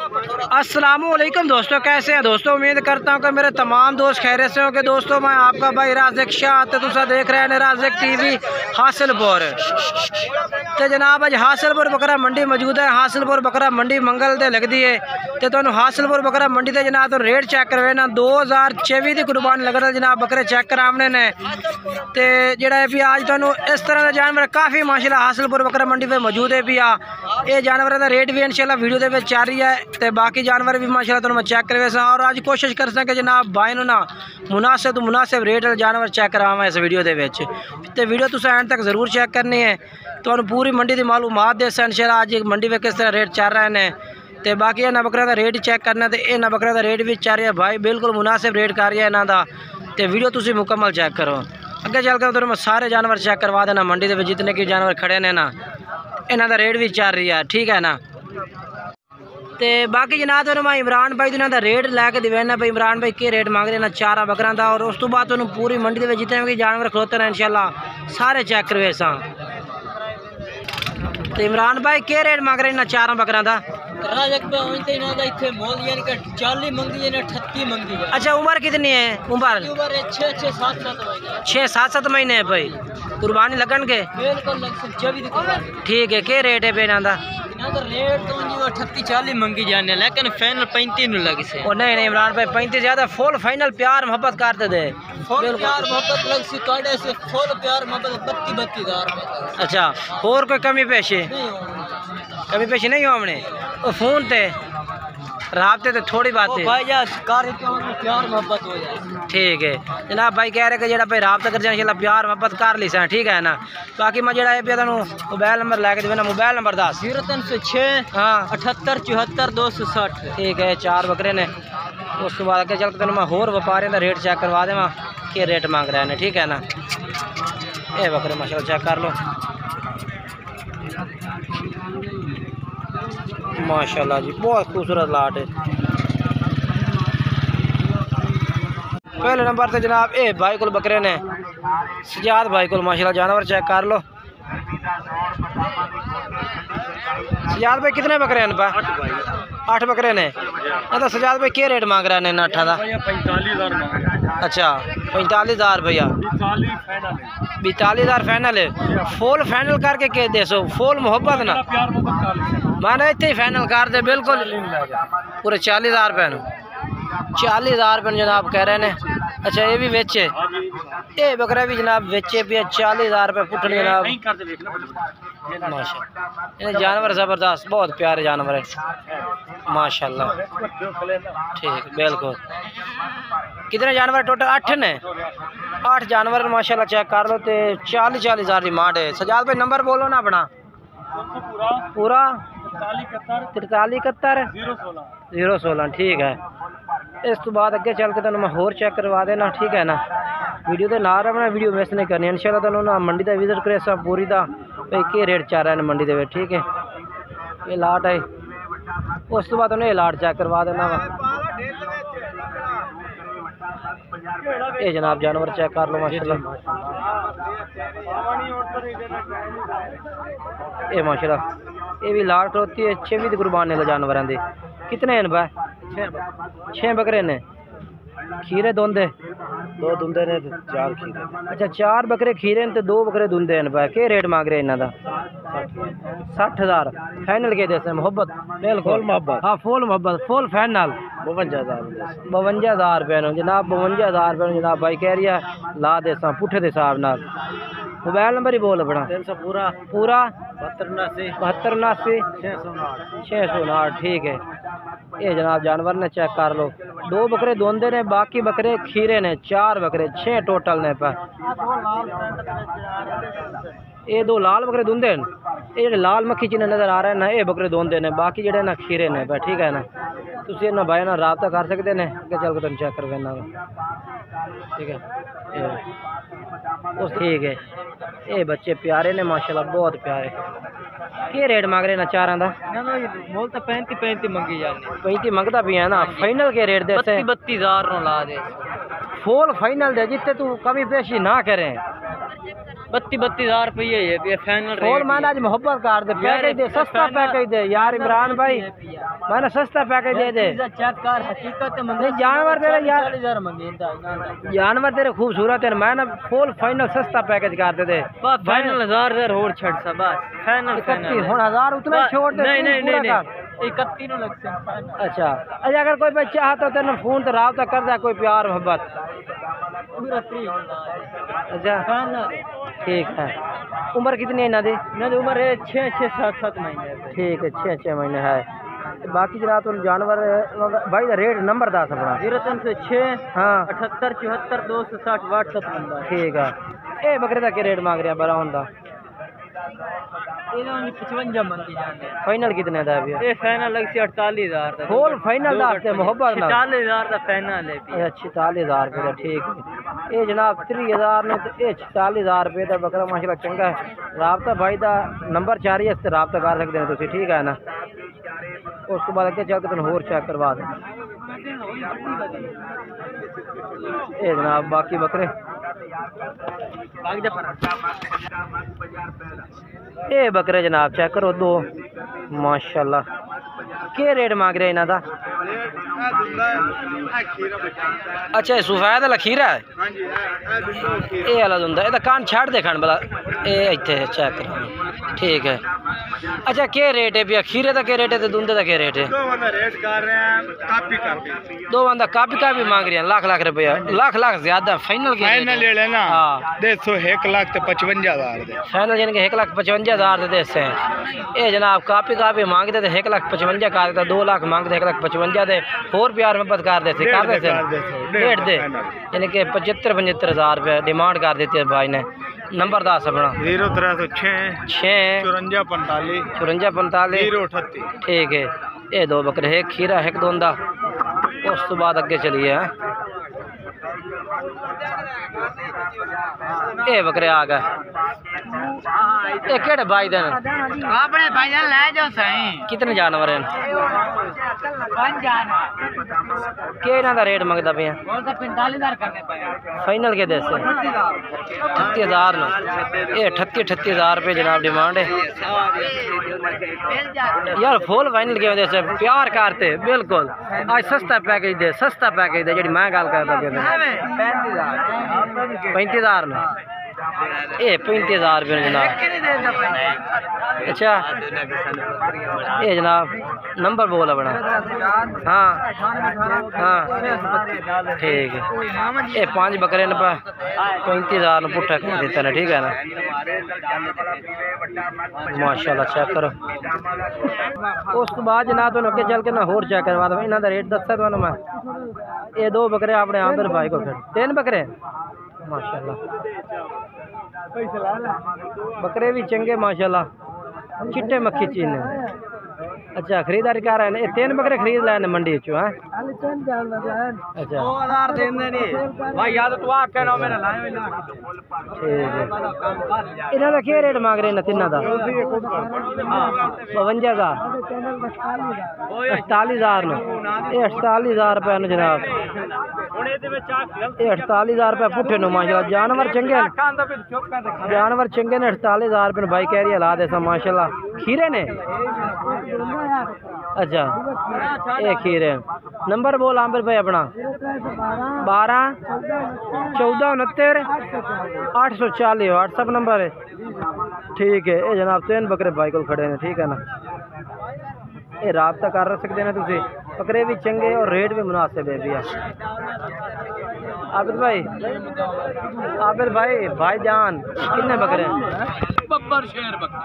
अस्सलामुअलैकुम दोस्तों, कैसे हैं दोस्तों। उम्मीद करता हूं कि मेरे तमाम दोस्त खैरियत से होंगे। दोस्तों मैं आपका भाई राज़िक शाह तो तुसा देख रहे हैं राज़िक टीवी हासिलपुर। तो जनाब अज हासिलपुर बकरा मंडी मौजूद है। हासिलपुर बकरा मंडी मंगल दे लगती है तो तुहानू हासिलपुर बकरा मंडी से जनाब तो रेट चेक करवे ना 2024 की कुर्बानी लगता जनाब बकरे चेक कराने ने। तो जोड़ा भी अज तुहानू इस तरह का जानवर काफ़ी माशाल्लाह हासिलपुर बकरा मंडी पर मौजूद है भी आ। ये जानवर का रेट भी इंशाल्लाह वीडियो के चल रही है तो बाकी जानवर भी माशाल्लाह तुहानू मैं चेक करवे सा। और अज कोशिश कर सकें जनाब भाई ना मुनासिब तो मुनासिब रेट जानवर चेक करावा इस वीडियो के। तो वीडियो तुम एंड तक जरूर चेक करनी है, तो पूरी मंडी की मालूमात दे इंशाल्लाह अज मंडी में किस तरह रेट चल रहे हैं। तो बाकी इन्होंने बकरे का रेट चेक करना, तो इन्होंने बकरे का रेट भी चल रहा है भाई बिल्कुल मुनासिब रेट कर रही है इन्हों का। तो वीडियो तुम मुकम्मल चेक करो। अगे चल कर मैं सारे जानवर चेक करवा देना मंडी के जितने कि जानवर खड़े ने ना, इन्हों का रेट भी चल रही है, ठीक है ना। तो बाकी जनाब तो मैं इमरान भाई का रेट लैके दिवेना भाई इमरान भाई के रेट मांग रहे हैं चारा बकरा का। और उस तो बाद पूरी मंडी के जितने भी जानवर खलोते हैं इंशाल्लाह सारे चेक करवे सा। तो इमरान भाई के रेट मांग रहे हैं चारा बकरा का। अच्छा उम्र कितनी है? उम्र 6-7 महीने है भाई। कुर्बानी लगन के ठीक है। के रेट है इन्हों का? रेट तो 38-40 मंगी जाने लेकिन फाइनल 35 लगी से। और नहीं इमरान भाई 35 ज्यादा फुल फाइनल प्यार मोहब्बत करते दे। फुल प्यार मोहब्बत लग सी काड़े से फुल प्यार मोहब्बत 32,000 में। अच्छा और कोई कमी पेशी? कमी पेशी नहीं हो हमने वो फोन ते राबते तो थोड़ी बात है भाई यार प्यार मोहब्बत हो जाए। ठीक है जनाब भाई कह रहे कि जो भाई राबता कर जाए प्यार मोहब्बत कर ली सा, ठीक है ना। बाकी मैं जो पे मोबाइल नंबर लैके देना, मोबाइल नंबर 10 0306 हाँ 78 74 260। ठीक है। 4 बकरे ने। उस बाद अगे चल के मैं होर व्यापारियों का रेट चेक करवा देवा कि रेट मांग रहे हैं, ठीक है ना। ये बकरे माशाल्लाह चेक कर लो माशाल्लाह जी, बहुत खूबसूरत लाट है। पहले नंबर से जनाब ए भाई को बकरे ने सजाद भाई को माशाल्लाह जानवर चेक कर लो। सजाद भाई कितने बकरे हैं? 8 बकरे ने। तो सजाद भाई के रेट मांग रहे हैं 8 का? 45,000। अच्छा 45,000 भैया। 42,000 फाइनल है। फुल फाइनल करके के दे सो फुल मोहब्बत ना माने इतने ही फाइनल कर दे बिल्कुल पूरे 40,000 रुपये। 40,000 रुपये जनाब कह रहे हैं। अच्छा ये भी बेचे, ये बकरा भी जनाब बेचे भी 40,000 रुपये पुटन जनाब माशा। जानवर ज़बरदस्त बहुत प्यारे जानवर है माशाल्लाह। ठीक बिल्कुल। कितने जानवर टोटल? 8 ने। 8 जानवर माशाल्लाह चेक कर लो। तो 40,000 की मांड है। सजाद भाई नंबर बोलो ना अपना पूरा 4371 016। ठीक है। इस तो बाद अगे चल के तुम मैं होर चेक करवा देना, ठीक है ना। वीडियो के नाल अपना वीडियो मिस नहीं करनी इंशाल्लाह। तुम ना मंडी का विजिट करे सब पूरी का भाई के रेट चल रहा है मंडी के, ठीक है। ये लाट है। उस तो बाद उन्हें लाट चेक करवा देना वा। ये जनाब जानवर चेक कर लो माशाल्लाह। ये माशाल्लाह ये भी लाट होती है 6 कुर्बानी के जानवर दे। कितने हैं भाई? 6 बकरे ने। खीरे दोंदे 2 दुंदे ने 4 खीरे। अच्छा 4 बकरे खीरे ने तो 2 बकरे दुंदे हैं भाई। के रेट मांग रहे हैं इन्हों का? 60,000 फाइनल के दे मोहब्बत बिल्कुल मोहब्बत। हाँ फुल मोहब्बत फुल फाइनल 52,000 रुपये जनाब। 52,000 रुपये जनाब भाई कह रही है ला दे पुठे के हिसाब न। मोबाइल नंबर ही बोल अपना। 300 पूरा 72 609। ठीक है। ये जनाब जानवर ने चेक कर लो। 2 बकरे दोंदे ने, बाकी बकरे खीरे ने। 4 बकरे 6 टोटल ने पर। ये 2 लाल बकरे दोंदे हैं। ये जो लाल मक्खी चिन्ह नज़र आ रहे हैं ना ये बकरे दोंदे ने, बाकी जेडे ना खीरे ने पर, ठीक है ना। तुम इन्होंने भाई ना रबता कर सकते हैं अगे चल के तुम चेक कर लेना, ठीक है। ठीक है। ये बच्चे प्यारे ने माशाल्लाह बहुत प्यारे। के रेट मांग रहे ना चारा का? मोल तो 35 मंगी जाने। 35 मंगता भी है ना। फाइनल के रेट दे? 32,000 ला दे। फुल फाइनल दे जितने तू कमी पेशी ना करें। 32,000 रुपये ये फाइनल फुल मैंने आज मोहब्बत कर दे पैकेज दे सस्ता पैकेज दे यार इमरान भाई मैंने सस्ता पैकेज दे दे चेक कर हकीकत नहीं जानवर तेरे यार 40,000 मंगे जानवर तेरे खूबसूरत है मैं ना फुल फाइनल सस्ता पैकेज कर दे फाइनल 1000 और छड़ सा बस फाइनल हुन 1000 उतना ही छोड़ दे नहीं 31 लग से अच्छा अच्छा अगर कोई बच्चा चाहता तेरे फोन तो राबता कर दे कोई प्यार मोहब्बत पूरा फ्री अच्छा ठीक है उम्र कितनी है इन्हों इन्होंने उम्र है 6-7 महीने ठीक है 6 महीने है बाकी जरा तो जानवर भाई रेट नंबर दस अपना 0306 हाँ 78 74 260 व्हाट्सएप नंबर ठीक है ये बकरे का क्या रेट मांग रहे हैं ब्राउन का 55 मंगी फाइनल कितने का है ये फाइनल लग सी 48,000 फुल फाइनल दास्ते मोहब्बत ना 46,000 का फाइनल है अच्छा 46,000 रुपये का ठीक है ये जनाब 30,000 ने तो ये 46,000 रुपये का बकरा माशाल्लाह चंगा है राबता भाई का नंबर 4 है इससे राबता कर सकते हैं तुम ठीक है ना उस तो बाद अगे चल के तुम होर चेक करवा दें ये जनाब बाकी बकरे ये बकरे जनाब चेक करो दो माशाल्लाह के रेट मांग रहे इन्हों का अच्छा सफेद वाला खीरा है ये वाला दुंदा ये कान छड़ दे खान भला ये इतने चेक करो ठीक है अच्छा के रेट है भैया खीरे का क्या रेट है दुंदे का क्या रेट है दो बंदा कापी मांग रहे हैं लाख रुपया लाख ज्यादा फाइनल ले लेना देखो 1,55,000 फाइनल यानी कि 1,55,000 दे से ये जनाब कापी मांगते थे 1,55,000 कर देता 2 लाख मांगते 1,55,000 दे और प्यार में कर देते डेढ़ दे यानी कि 75,000 रुपये डिमांड कर देती है भाई ने नंबर दस अपना 0306 5445 038 ठीक है ये दो बकरे एक खीरा एक दोंदा उस तो बाद अगे चलिए ये बकरे आ गए ये केड़े भाई दिन अपने भाई ले जाओ सही कितने जानवर हैं के इन्हों का रेट मंगता पे 45,000 करने पे फाइनल के दे 38,000 ये 38,000 रुपये जनाब डिमांड है यार फुल फाइनल के वजह से प्यार करते बिल्कुल आज सस्ता पैकेज दे जी मैं गल करता 35,000 ने ये 35,000 रुपये जनाब अच्छा ये जनाब नंबर बोल अपना हाँ हाँ ठीक है ये 5 बकरे ने 35,000 ने पुट्ठा कर देता ना ठीक है ना माशाल्लाह चेक करो उस तो बाद जनाब तो अगे चल के ना होर चेक करवा दो इन्हों का रेट दसा तो मैं ये 2 बकरे अपने आमिर भाई को फिर 3 बकरे माशाल्लाह बकरे भी चंगे माशाल्लाह चिट्टे मक्खी चीन अच्छा खरीदारी कर रहे हैं ये 3 बकरे खरीद लाए मंडी चो हैं अच्छा 2000 देने नहीं भाई याद तो आ कहना मेरा लाए ठीक है इन्हां दा क्या रेट मांग रहे हैं तिन्ना दा 52,000 48,000 ये 48,000 रुपये ने जनाब ये 48,000 रुपये पुट्ठे नो माशाल्लाह जानवर चंगे ने 48,000 रुपये भाई कह रही ला दे सा माशाल्लाह खीरे ने अच्छा ये खीरे नंबर बोल आमिर भाई अपना 12 14 69 840 व्हाट्सअप नंबर है ठीक है ये जनाब 3 बकरे भाई को खड़े हैं ठीक है ना ये राबता कर सकते हैं तुम बकरे भी चंगे और रेट भी मुनासिब है भैया आबिद भाई जान कितने बकरे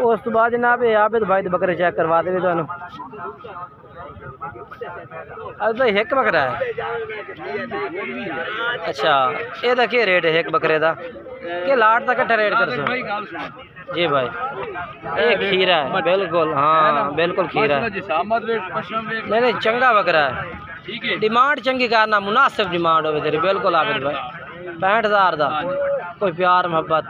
उस तो बाद जनाब आबिद भाई बकरे चेक करवा दे तुहानू अब भाई एक बकरा है अच्छा ये क्या रेट है एक बकरे का कि लाट का कट्ठा रेट कर सो जी भाई ये खीरा है बिल्कुल हाँ बिल्कुल खीरा है नहीं चंगा बकरा है डिमांड चंगी करना मुनासिब डिमांड हो तेरी बिल्कुल आबिद भाई 65,000 का कोई प्यार मोहब्बत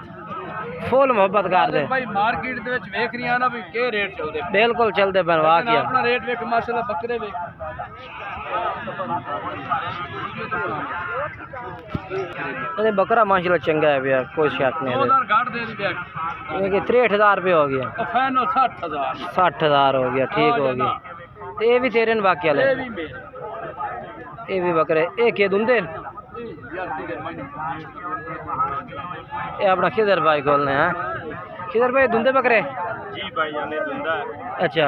फुल मोहब्बत कर दे भाई मार्केट दे विच वेख रही ना भी के रेट चलदे बिल्कुल चलते बनवा के अपना रेट वेख माशाल्लाह बकरे वेख ये बकरा माशाल्लाह चंगा है भैया कोई शक नहीं है 2000 घाट दे दी बैग ये कि 63,000 रुपये हो गया फाइनल 60000 60,000 हो गया ठीक हो गया ते ये भी तेरे न बाकी वाले ये भी मेरे ये भी बकरे एक ये दुंदे ये अपना किधर भाई खोलने हैं किधर भाई दुंदे बकरे जी भाई जाने दुंदा अच्छा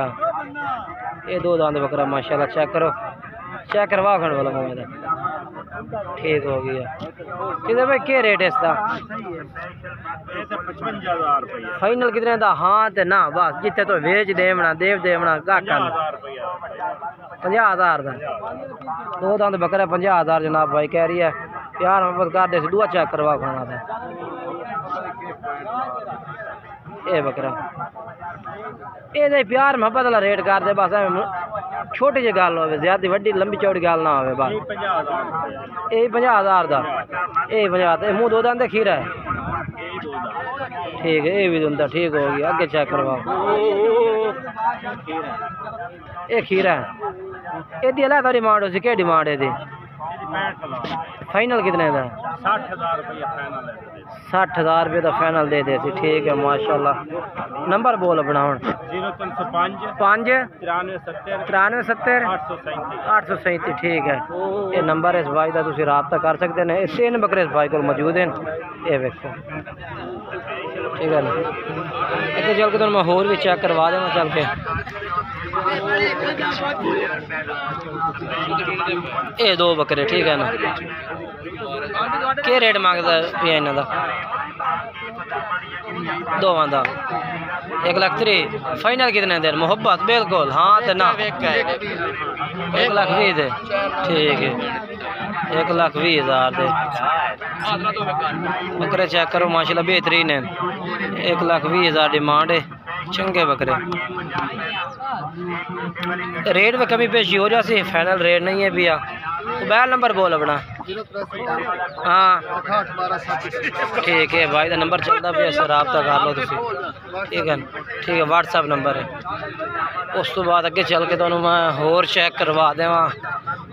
ये दो दांत बकरा माशाल्लाह चेक करो चेक करवा खंड वाला मैं ठीक हो गया किधर भाई क्या रेट है इसका ये तो 55000 रुपए फाइनल कितने दा हाँ ते ना बस जितने तो वेच देवना देव देवना गाका 50,000 दा दो दांत बकरा 50,000 जनाब भाई कह रही है प्यार मोहब्बत कर दे दुआ चेक करवा खाना था ये बकरा ये प्यार मोहब्बत वाला रेट कर दे बस छोटी जी गल हो ज्यादा वड्डी लंबी चौड़ी गल ना हो बस ये 50,000 दा ये 50 मुँह दो दांत खीरा है ठीक है ये भी दुंदा ठीक हो गया आगे चेक करवाओ ये खीरा है ये अलग डिमांड हो क्या डिमांड है फाइनल कितने का 60,000 रुपए फाइनल है 60,000 रुपये का फाइनल दे दे ठीक है माशाल्लाह नंबर बोल अपना हूँ 0305 5 93 70 837 ठीक है ये नंबर इस भाई का तुम रबता कर सकते हैं इस तीन बकरे इस भाई को मौजूद हैं ये देखो ठीक है ना अगे चल के मैं होर भी चेक करवा देना चल के ये दो बकरे ठीक है ना क्या रेट मांगता पिया इन्हों का दोवां का 1,03,000 फाइनल कितने देर मोहब्बत बिल्कुल हाँ तो ना 1,20,000 दे ठीक है 1,20,000 दे बकरे चेक करो माशाल्लाह बेहतरीन है 1,20,000 डिमांड है चंगे बकरे रेट में कमी पेशी हो जाती फाइनल रेट नहीं है भैया मोबाइल नंबर बोल अपना हाँ ठीक है भाई का नंबर चलता भी सर रबता कर लो तुम ठीक है ठीक है व्हाट्सएप नंबर है उस तो बाद अगे चल के तुहानू मैं होर चेक करवा देवा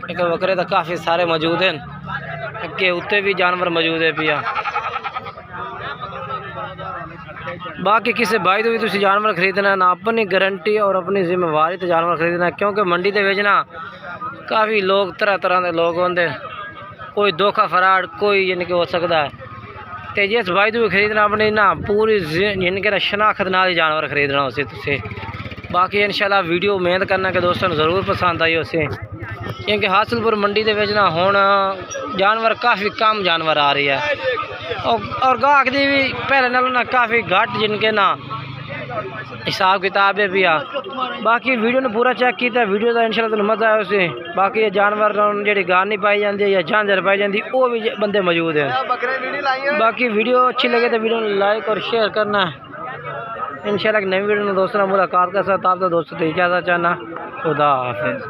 क्योंकि बकरे तो काफ़ी सारे मौजूद हैं अगे उत्ते भी जानवर मौजूद है भैया बाकी किसी भाई तो भी तुम जानवर खरीदना ना अपनी गारंटी और अपनी जिम्मेवारी तो जानवर खरीदना क्योंकि मंडी के बेचना काफ़ी लोग तरह तरह के लोग होंगे कोई धोखा फराड कोई यानी कि हो सकता है तो जिस भाई तो भी खरीदना अपनी ना पूरी यानी कि शनाख्त नाल ही जानवर खरीदना उसे तुसे बाकी इंशाल्लाह वीडियो मेहनत करना कि दोस्तों ज़रूर पसंद आई उसे क्योंकि हासिलपुर मंडी के बेचना हुण जानवर काफ़ी कम जानवर आ रही है और गाहक दी भी पहले नालों ना काफ़ी घट जिनके ना हिसाब किताब है भैया बाकी वीडियो ने पूरा चेक किया वीडियो का इंशाल्लाह तुहानू मज़ा आया उसे बाकी ये जानवर जी गारनी पाई जाती है या झांझर पाई जाती वो भी बंदे मौजूद हैं बाकी वीडियो अच्छी लगे तो वीडियो लाइक और शेयर करना इंशाल्लाह एक नई वीडियो में दोस्तों मुलाकात कर साथ आप तो दोस्तों इजाज़त चाहना खुदा हाफिज़।